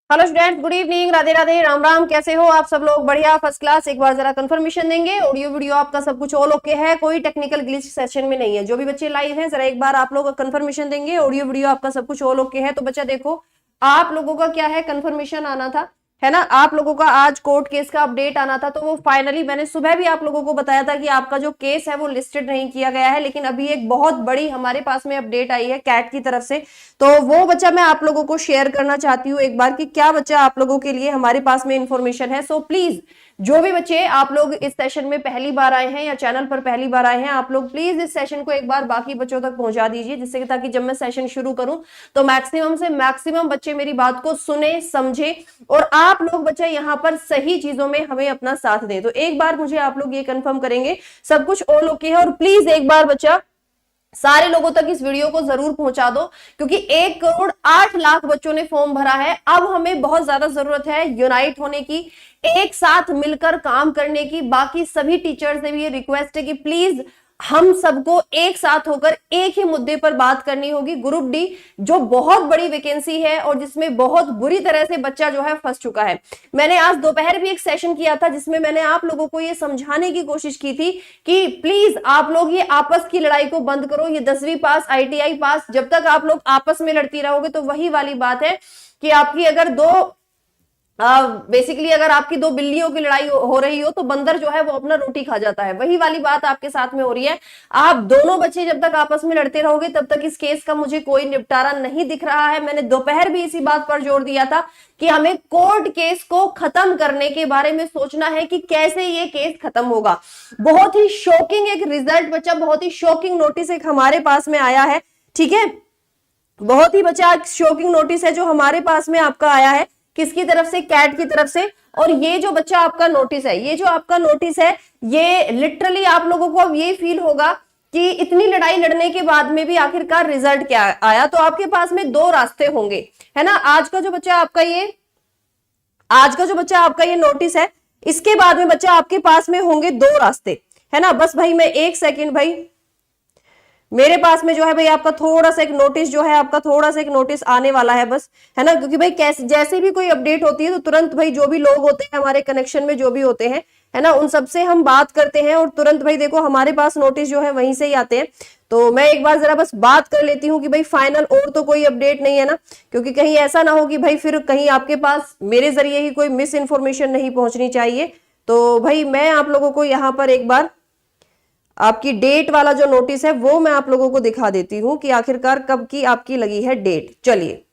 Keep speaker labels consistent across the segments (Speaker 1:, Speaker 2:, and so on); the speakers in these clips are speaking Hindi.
Speaker 1: Hello students, good evening, Radhe Radhe, Ram Ram. कैसे हो आप सब लोग? बढ़िया, फर्स्ट क्लास। एक बार जरा कंफर्मेशन देंगे, ऑडियो वीडियो आपका सब कुछ ऑल ओके है, कोई टेक्निकल ग्लिच सेशन में नहीं है। जो भी बच्चे लाइव हैं जरा एक बार आप लोग कंफर्मेशन देंगे, ऑडियो वीडियो आपका सब कुछ ऑल ओके है। तो बच्चा देखो, आप लोगों का क्या है, कंफर्मेशन आना था, है ना। आप लोगों का आज कोर्ट केस का अपडेट आना था, तो वो फाइनली मैंने सुबह भी आप लोगों को बताया था कि आपका जो केस है वो लिस्टेड नहीं किया गया है, लेकिन अभी एक बहुत बड़ी हमारे पास में अपडेट आई है कैट की तरफ से। तो वो बच्चा मैं आप लोगों को शेयर करना चाहती हूँ एक बार कि क्या बच्चा आप लोगों के लिए हमारे पास में इंफॉर्मेशन है। सो प्लीज जो भी बच्चे आप लोग इस सेशन में पहली बार आए हैं या चैनल पर पहली बार आए हैं, आप लोग प्लीज इस सेशन को एक बार बाकी बच्चों तक पहुंचा दीजिए, जिससे कि ताकि जब मैं सेशन शुरू करूं तो मैक्सिमम से मैक्सिमम बच्चे मेरी बात को सुने, समझे और आप लोग बच्चे यहाँ पर सही चीजों में हमें अपना साथ दें। तो एक बार मुझे आप लोग ये कंफर्म करेंगे सब कुछ ऑल ओके है, और प्लीज एक बार बच्चा सारे लोगों तक इस वीडियो को जरूर पहुंचा दो, क्योंकि 1,08,00,000 बच्चों ने फॉर्म भरा है। अब हमें बहुत ज्यादा जरूरत है यूनाइट होने की, एक साथ मिलकर काम करने की। बाकी सभी टीचर्स से भी ये रिक्वेस्ट है कि प्लीज हम सबको एक साथ होकर एक ही मुद्दे पर बात करनी होगी। ग्रुप डी जो बहुत बड़ी वैकेंसी है और जिसमें बहुत बुरी तरह से बच्चा जो है फंस चुका है। मैंने आज दोपहर भी एक सेशन किया था जिसमें मैंने आप लोगों को ये समझाने की कोशिश की थी कि प्लीज आप लोग ये आपस की लड़ाई को बंद करो। ये 10वीं पास, ITI पास, जब तक आप लोग आपस में लड़ती रहोगे तो वही वाली बात है कि आपकी अगर बेसिकली अगर आपकी दो बिल्लियों की लड़ाई हो रही हो तो बंदर जो है वो अपना रोटी खा जाता है। वही वाली बात आपके साथ में हो रही है। आप दोनों बच्चे जब तक आपस में लड़ते रहोगे तब तक इस केस का मुझे कोई निपटारा नहीं दिख रहा है। मैंने दोपहर भी इसी बात पर जोर दिया था कि हमें कोर्ट केस को खत्म करने के बारे में सोचना है कि कैसे ये केस खत्म होगा। बहुत ही शॉकिंग एक रिजल्ट बच्चा, बहुत ही शॉकिंग नोटिस एक हमारे पास में आया है। ठीक है, बहुत ही बच्चा शॉकिंग नोटिस है जो हमारे पास में आपका आया है। किसकी तरफ से? कैट की तरफ से। और ये जो बच्चा आपका नोटिस है, ये जो आपका नोटिस है, ये लिटरली आप लोगों को अब ये फील होगा कि इतनी लड़ाई लड़ने के बाद में भी आखिरकार रिजल्ट क्या आया। तो आपके पास में दो रास्ते होंगे, है ना। आज का जो बच्चा आपका ये नोटिस है, इसके बाद में बच्चा आपके पास में होंगे दो रास्ते, है ना। बस भाई मैं एक सेकेंड, भाई मेरे पास में जो है भाई आपका थोड़ा सा एक नोटिस जो है, आपका थोड़ा सा एक नोटिस आने वाला है बस, है ना। क्योंकि भाई कैसे जैसे भी कोई अपडेट होती है तो तुरंत भाई जो भी लोग होते हैं हमारे कनेक्शन में, जो भी होते हैं, है ना, उन सबसे हम बात करते हैं और तुरंत भाई देखो हमारे पास नोटिस जो है वहीं से ही आते हैं। तो मैं एक बार जरा बस बात कर लेती हूँ कि भाई फाइनल और तो कोई अपडेट नहीं है ना, क्योंकि कहीं ऐसा ना हो कि भाई फिर कहीं आपके पास मेरे जरिए ही कोई मिस इन्फॉर्मेशन नहीं पहुंचनी चाहिए। तो भाई मैं आप लोगों को यहाँ पर एक बार आपकी डेट वाला जो नोटिस है वो मैं आप लोगों को दिखा देती हूं कि आखिरकार कब की आपकी लगी है डेट। चलिए,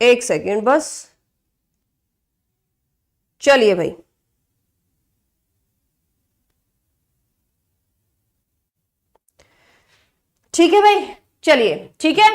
Speaker 1: एक सेकेंड बस। चलिए भाई, ठीक है भाई, चलिए ठीक है।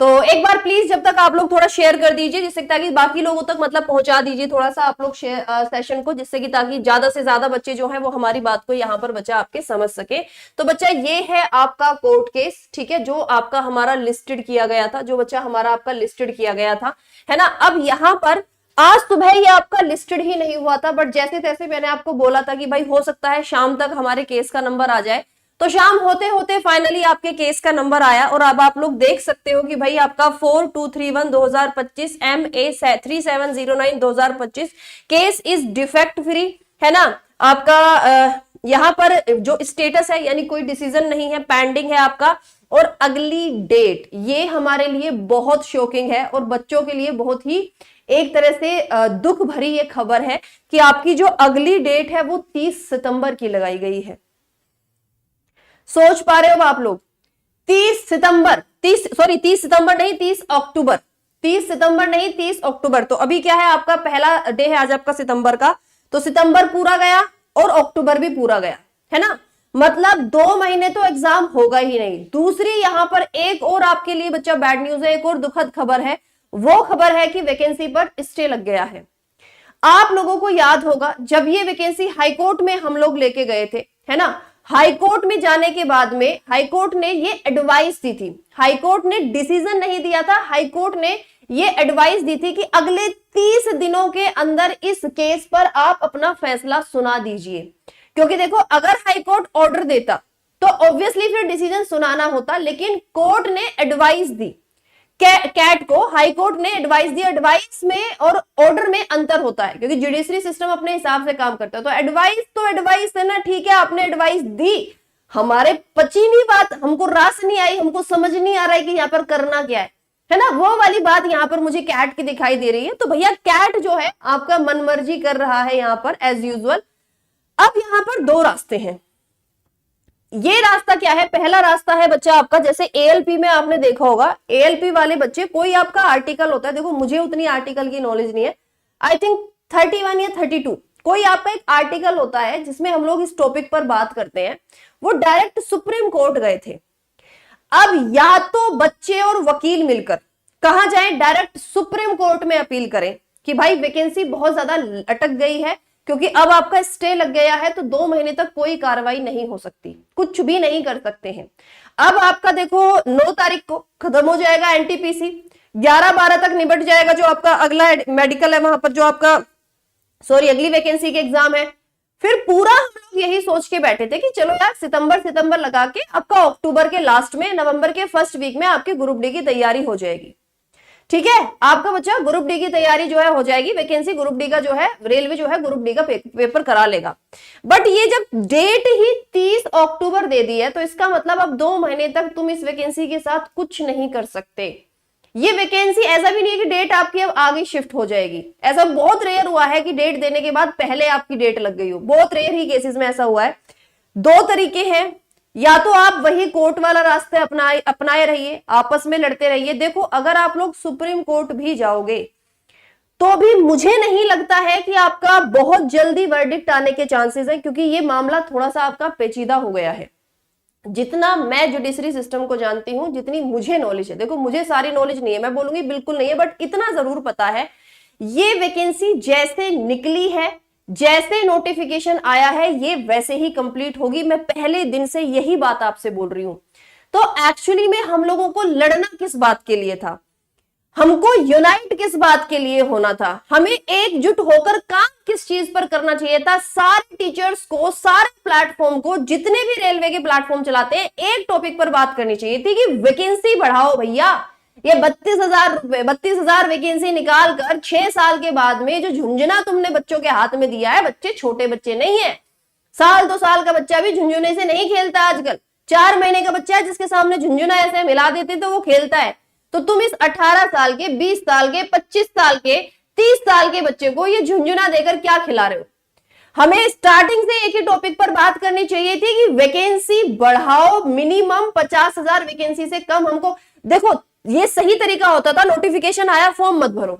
Speaker 1: तो एक बार प्लीज जब तक आप लोग थोड़ा शेयर कर दीजिए, जिससे ताकि बाकी लोगों तक मतलब पहुंचा दीजिए थोड़ा सा आप लोग सेशन को, जिससे कि ताकि ज्यादा से ज्यादा बच्चे जो हैं वो हमारी बात को यहाँ पर बच्चा आपके समझ सके। तो बच्चा ये है आपका कोर्ट केस, ठीक है, जो आपका हमारा लिस्टेड किया गया था, जो बच्चा हमारा आपका लिस्टेड किया गया था, है ना। अब यहाँ पर आज सुबह ये आपका लिस्टेड ही नहीं हुआ था, बट जैसे तैसे मैंने आपको बोला था कि भाई हो सकता है शाम तक हमारे केस का नंबर आ जाए। तो शाम होते होते फाइनली आपके केस का नंबर आया और अब आप लोग देख सकते हो कि भाई आपका 4231/2025 MA 3709/2025 case is defect free, है ना। आपका यहाँ पर जो स्टेटस है यानी कोई डिसीजन नहीं है, पेंडिंग है आपका। और अगली डेट, ये हमारे लिए बहुत शॉकिंग है और बच्चों के लिए बहुत ही एक तरह से दुख भरी ये खबर है कि आपकी जो अगली डेट है वो 30 सितंबर की लगाई गई है। सोच पा रहे हो आप लोग? 30 सितंबर 30 सितंबर नहीं, 30 अक्टूबर, 30 सितंबर नहीं 30 अक्टूबर। तो अभी क्या है, आपका पहला डे है आज आपका सितंबर का, तो सितंबर पूरा गया और अक्टूबर भी पूरा गया, है ना। मतलब 2 महीने तो एग्जाम होगा ही नहीं। दूसरी यहां पर एक और आपके लिए बच्चा बैड न्यूज है, एक और दुखद खबर है। वो खबर है कि वैकेंसी पर स्टे लग गया है। आप लोगों को याद होगा जब ये वैकेंसी हाईकोर्ट में हम लोग लेके गए थे, है ना। हाईकोर्ट में जाने के बाद में हाईकोर्ट ने ये एडवाइस दी थी, हाईकोर्ट ने डिसीजन नहीं दिया था, हाईकोर्ट ने ये एडवाइस दी थी कि अगले 30 दिनों के अंदर इस केस पर आप अपना फैसला सुना दीजिए। क्योंकि देखो अगर हाईकोर्ट ऑर्डर देता तो ऑब्वियसली फिर डिसीजन सुनाना होता, लेकिन कोर्ट ने एडवाइस दी, कैट को हाई कोर्ट ने एडवाइस दी। एडवाइस में और ऑर्डर में अंतर होता है, क्योंकि जुडिशरी सिस्टम अपने हिसाब से काम करता है। तो एडवाइस है ना, ठीक है आपने एडवाइस दी, हमारे पची नहीं बात, हमको रास नहीं आई, हमको समझ नहीं आ रहा है कि यहाँ पर करना क्या है ना, वो वाली बात यहाँ पर मुझे कैट की दिखाई दे रही है। तो भैया कैट जो है आपका मनमर्जी कर रहा है यहाँ पर एज यूजुअल। अब यहाँ पर दो रास्ते हैं। ये रास्ता क्या है, पहला रास्ता है बच्चा आपका, जैसे एएलपी में आपने देखा होगा, एएलपी वाले बच्चे कोई आपका आर्टिकल होता है, देखो मुझे उतनी आर्टिकल की नॉलेज नहीं है, आई थिंक 31 या 32 कोई आपका एक आर्टिकल होता है जिसमें हम लोग इस टॉपिक पर बात करते हैं। वो डायरेक्ट सुप्रीम कोर्ट गए थे। अब या तो बच्चे और वकील मिलकर कहां जाए, डायरेक्ट सुप्रीम कोर्ट में अपील करें कि भाई वैकेंसी बहुत ज्यादा अटक गई है, क्योंकि अब आपका स्टे लग गया है, तो 2 महीने तक कोई कार्रवाई नहीं हो सकती, कुछ भी नहीं कर सकते हैं। अब आपका देखो 9 तारीख को खत्म हो जाएगा एनटीपीसी, 11-12 तक निबट जाएगा जो आपका अगला मेडिकल है, वहां पर जो आपका अगली वैकेंसी के एग्जाम है। फिर पूरा हम लोग यही सोच के बैठे थे कि चलो यार सितंबर लगा के आपका अक्टूबर के लास्ट में, नवंबर के फर्स्ट वीक में आपके ग्रुप डी की तैयारी हो जाएगी। ठीक है, आपका बच्चा ग्रुप डी की तैयारी जो है हो जाएगी, वैकेंसी ग्रुप डी का जो है रेलवे जो है ग्रुप डी का पेपर करा लेगा। बट ये जब डेट ही 30 अक्टूबर दे दी है, तो इसका मतलब अब 2 महीने तक तुम इस वैकेंसी के साथ कुछ नहीं कर सकते। ये वैकेंसी ऐसा भी नहीं है कि डेट आपकी अब आगे शिफ्ट हो जाएगी, ऐसा बहुत रेयर हुआ है कि डेट देने के बाद पहले आपकी डेट लग गई हो, बहुत रेयर ही केसेस में ऐसा हुआ है। 2 तरीके हैं, या तो आप वही कोर्ट वाला रास्ते अपनाए रहिए, आपस में लड़ते रहिए। देखो अगर आप लोग सुप्रीम कोर्ट भी जाओगे तो भी मुझे नहीं लगता है कि आपका बहुत जल्दी वर्डिक्ट आने के चांसेस है, क्योंकि ये मामला थोड़ा सा आपका पेचीदा हो गया है। जितना मैं जुडिशरी सिस्टम को जानती हूं, जितनी मुझे नॉलेज है, देखो मुझे सारी नॉलेज नहीं है, मैं बोलूंगी बिल्कुल नहीं है, बट इतना जरूर पता है ये वैकेंसी जैसे निकली है, जैसे नोटिफिकेशन आया है, ये वैसे ही कंप्लीट होगी। मैं पहले दिन से यही बात आपसे बोल रही हूं। तो एक्चुअली में हम लोगों को लड़ना किस बात के लिए था, हमको यूनाइट किस बात के लिए होना था, हमें एकजुट होकर काम किस चीज पर करना चाहिए था। सारे टीचर्स को, सारे प्लेटफॉर्म को, जितने भी रेलवे के प्लेटफॉर्म चलाते हैं, एक टॉपिक पर बात करनी चाहिए थी कि वैकेंसी बढ़ाओ भैया। ये 32,000 वैकेंसी निकाल कर 6 साल के बाद में जो झुंझुना तुमने बच्चों के हाथ में दिया है, बच्चे छोटे बच्चे नहीं है, 1-2 साल का बच्चा भी झुंझुने से नहीं खेलता आजकल। 4 महीने का बच्चा है जिसके सामने झुंझुना ऐसे मिला देते तो वो खेलता है। तो तुम इस 18 साल के, 20 साल के, 25 साल के, 30 साल के बच्चे को ये झुंझुना देकर क्या खिला रहे हो। हमें स्टार्टिंग से एक ही टॉपिक पर बात करनी चाहिए थी कि वैकेंसी बढ़ाओ, मिनिमम 50,000 वैकेंसी से कम हमको। देखो ये सही तरीका होता था, नोटिफिकेशन आया फॉर्म मत भरो।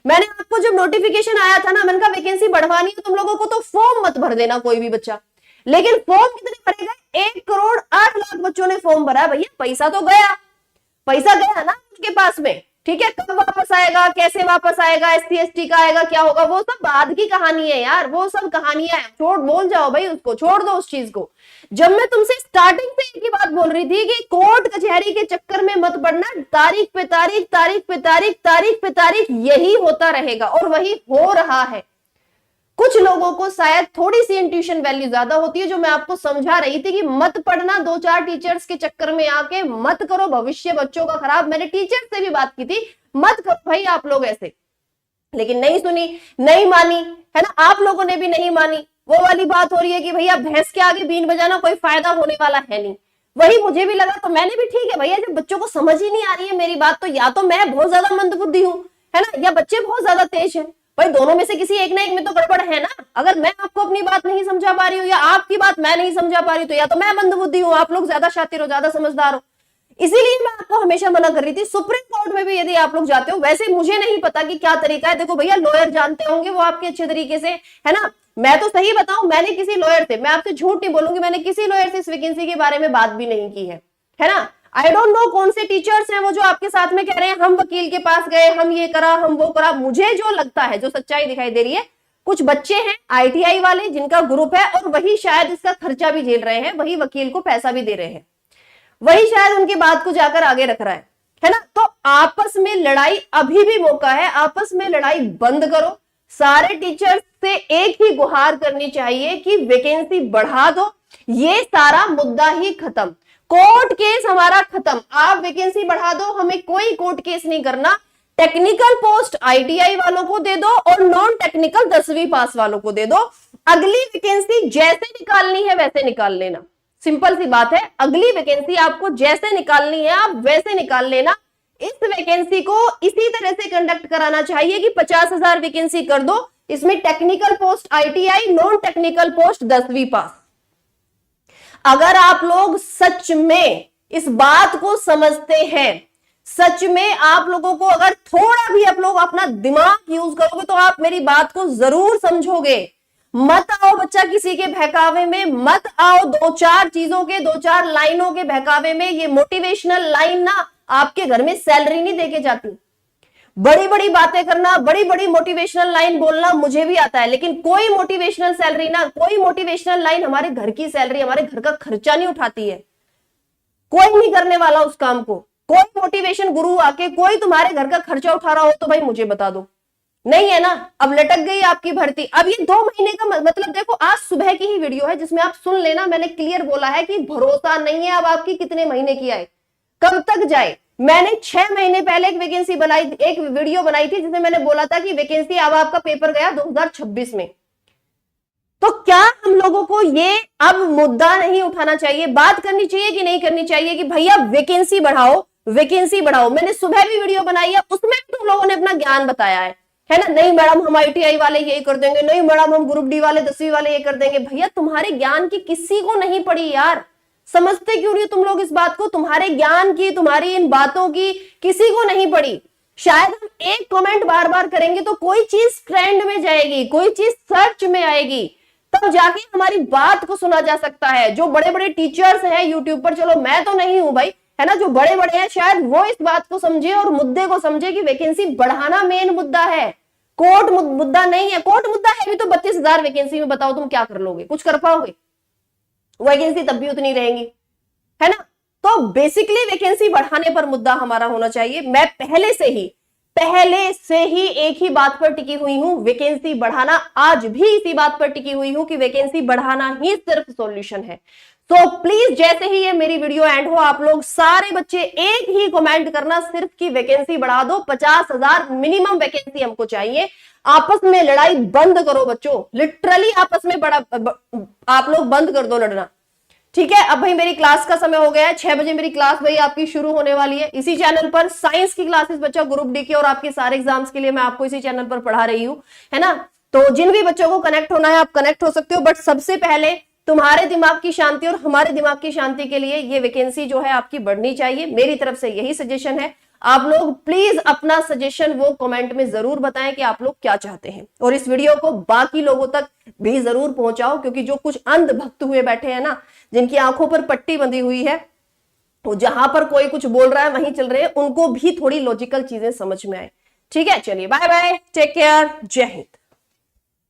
Speaker 1: मैंने आपको जब नोटिफिकेशन आया था ना, मैंने कहा वैकेंसी बढ़वानी है तुम लोगों को तो फॉर्म मत भर देना कोई भी बच्चा। लेकिन फॉर्म कितने भरे गए, 1,08,00,000 बच्चों ने फॉर्म भरा। भैया पैसा तो गया, पैसा गया ना उनके पास में, ठीक है। कब वापस आएगा, कैसे वापस आएगा, SC ST का आएगा, क्या होगा, वो सब बाद की कहानी है यार, वो सब कहानियां हैं, छोड़, बोल जाओ भाई उसको, छोड़ दो उस चीज को। जब मैं तुमसे स्टार्टिंग से एक ही बात बोल रही थी कि कोर्ट कचहरी के चक्कर में मत पड़ना, तारीख पे तारीख, तारीख पे तारीख, तारीख पे तारीख, यही होता रहेगा और वही हो रहा है। कुछ लोगों को शायद थोड़ी सी इंट्यूशन वैल्यू ज्यादा होती है, जो मैं आपको समझा रही थी कि मत पढ़ना 2-4 टीचर्स के चक्कर में आके, मत करो भविष्य बच्चों का खराब। मैंने टीचर से भी बात की थी, मत करो भाई आप लोग ऐसे, लेकिन नहीं सुनी, नहीं मानी, है ना, आप लोगों ने भी नहीं मानी। वो वाली बात हो रही है कि भैया भैंस के आगे बीन बजाना कोई फायदा होने वाला है नहीं, वही मुझे भी लगा। तो मैंने भी, ठीक है भैया, जब बच्चों को समझ ही नहीं आ रही है मेरी बात, तो या तो मैं बहुत ज्यादा मंदबुद्धि हूं, है ना, या बच्चे बहुत ज्यादा तेज है। भाई दोनों में से किसी एक ना एक में तो गड़बड़ है ना। अगर मैं आपको अपनी बात नहीं समझा पा रही हूँ या आपकी बात मैं नहीं समझा पा रही हूँ, तो या तो मैं मंदबुद्धि हूँ, आप लोग ज्यादा शातिर हो, ज्यादा समझदार हो। इसीलिए मैं आपको हमेशा मना कर रही थी। सुप्रीम कोर्ट में भी यदि आप लोग जाते हो, वैसे मुझे नहीं पता कि क्या तरीका है। देखो भैया लॉयर जानते होंगे वो आपके अच्छे तरीके से, है ना। मैं तो सही बताऊं, मैंने किसी लॉयर से, मैं आपसे झूठ नहीं बोलूंगी, मैंने किसी लॉयर से इस वैकेंसी के बारे में बात भी नहीं की है ना। आई डोंट नो कौन से टीचर्स हैं वो जो आपके साथ में कह रहे हैं हम वकील के पास गए, हम ये करा, हम वो करा। मुझे जो लगता है, जो सच्चाई दिखाई दे रही है, कुछ बच्चे हैं ITI वाले जिनका ग्रुप है और वही शायद इसका खर्चा भी झेल रहे हैं, वही वकील को पैसा भी दे रहे हैं, वही शायद उनकी बात को जाकर आगे रख रहा है ना। तो आपस में लड़ाई अभी भी मौका है, आपस में लड़ाई बंद करो, सारे टीचर्स से एक ही गुहार करनी चाहिए कि वैकेंसी बढ़ा दो, ये सारा मुद्दा ही खत्म, कोर्ट केस हमारा खत्म। आप वैकेंसी बढ़ा दो, हमें कोई कोर्ट केस नहीं करना। टेक्निकल पोस्ट आईटीआई वालों को दे दो और नॉन टेक्निकल 10वीं पास वालों को दे दो। अगली वैकेंसी जैसे निकालनी है वैसे निकाल लेना, सिंपल सी बात है। अगली वैकेंसी आपको जैसे निकालनी है आप वैसे निकाल लेना। इस वैकेंसी को इसी तरह से कंडक्ट कराना चाहिए कि 50,000 वैकेंसी कर दो, इसमें technical post ITI, non technical post 10वीं पास। अगर आप लोग सच में इस बात को समझते हैं, सच में आप लोगों को अगर थोड़ा भी आप लोग अपना दिमाग यूज करोगे तो आप मेरी बात को जरूर समझोगे। मत आओ बच्चा किसी के बहकावे में, मत आओ दो चार चीजों के, दो चार लाइनों के बहकावे में। ये मोटिवेशनल लाइन ना आपके घर में सैलरी नहीं देके जाती। बड़ी बड़ी बातें करना, बड़ी बड़ी मोटिवेशनल लाइन बोलना मुझे भी आता है, लेकिन कोई मोटिवेशनल सैलरी ना, कोई मोटिवेशनल लाइन हमारे घर की सैलरी, हमारे घर का खर्चा नहीं उठाती है। कोई नहीं करने वाला उस काम को। कोई मोटिवेशन गुरु आके कोई तुम्हारे घर का खर्चा उठा रहा हो तो भाई मुझे बता दो, नहीं है ना। अब लटक गई आपकी भर्ती। अब ये 2 महीने का मतलब देखो, आज सुबह की ही वीडियो है जिसमें आप सुन लेना, मैंने क्लियर बोला है कि भरोसा नहीं है अब आपकी कितने महीने की आए, कब तक जाए। मैंने 6 महीने पहले एक वैकेंसी बनाई, एक वीडियो बनाई थी जिसमें मैंने बोला था कि वैकेंसी अब आपका पेपर गया 2026 में। तो क्या हम लोगों को ये अब मुद्दा नहीं उठाना चाहिए, बात करनी चाहिए कि नहीं करनी चाहिए कि भैया वैकेंसी बढ़ाओ, वैकेंसी बढ़ाओ। मैंने सुबह भी वीडियो बनाई है, उसमें भी तुम लोगों ने अपना ज्ञान बताया है ना। नहीं मैडम हम आईटीआई वाले यही कर देंगे, नहीं मैडम हम ग्रुप डी वाले 10वीं वाले ये कर देंगे। भैया तुम्हारे ज्ञान की किसी को नहीं पड़ी यार, समझते क्यों नहीं तुम लोग इस बात को? तुम्हारे ज्ञान की, तुम्हारी इन बातों की किसी को नहीं पड़ी। शायद हम एक कमेंट बार बार करेंगे तो कोई चीज ट्रेंड में जाएगी, कोई चीज सर्च में आएगी, तब जाके हमारी बात को सुना जा सकता है। जो बड़े बड़े टीचर्स हैं यूट्यूब पर, चलो मैं तो नहीं हूं भाई, है ना, जो बड़े बड़े हैं शायद वो इस बात को समझे और मुद्दे को समझे कि वैकेंसी बढ़ाना मेन मुद्दा है, कोर्ट मुद्दा नहीं है। कोर्ट मुद्दा है भी तो 32,000 वैकेंसी में बताओ तुम क्या कर लोगे? कुछ कर पाओगे? वैकेंसी तब भी उतनी रहेंगी, है ना। तो बेसिकली वैकेंसी बढ़ाने पर मुद्दा हमारा होना चाहिए। मैं पहले से ही एक ही बात पर टिकी हुई हूं, वैकेंसी बढ़ाना। आज भी इसी बात पर टिकी हुई हूं कि वैकेंसी बढ़ाना ही सिर्फ सॉल्यूशन है। तो प्लीज जैसे ही ये मेरी वीडियो एंड हो, आप लोग सारे बच्चे एक ही कमेंट करना सिर्फ कि वैकेंसी बढ़ा दो, 50,000 मिनिमम वैकेंसी हमको चाहिए। आपस में लड़ाई बंद करो बच्चों, लिटरली आपस में आप लोग बंद कर दो लड़ना, ठीक है। अब भाई मेरी क्लास का समय हो गया है, 6 बजे मेरी क्लास भाई आपकी शुरू होने वाली है इसी चैनल पर। साइंस की क्लासेस बच्चा ग्रुप डी के और आपके सारे एग्जाम्स के लिए मैं आपको इसी चैनल पर पढ़ा रही हूँ, है ना। तो जिन भी बच्चों को कनेक्ट होना है आप कनेक्ट हो सकते हो, बट सबसे पहले तुम्हारे दिमाग की शांति और हमारे दिमाग की शांति के लिए ये वैकेंसी जो है आपकी बढ़नी चाहिए। मेरी तरफ से यही सजेशन है। आप लोग प्लीज अपना सजेशन वो कमेंट में जरूर बताएं कि आप लोग क्या चाहते हैं, और इस वीडियो को बाकी लोगों तक भी जरूर पहुंचाओ, क्योंकि जो कुछ अंध भक्त हुए बैठे हैं ना, जिनकी आंखों पर पट्टी बंधी हुई है, वो जहां पर कोई कुछ बोल रहा है वहीं चल रहे हैं, उनको भी थोड़ी लॉजिकल चीजें समझ में आए। ठीक है, चलिए बाय बाय, टेक केयर, जय हिंद।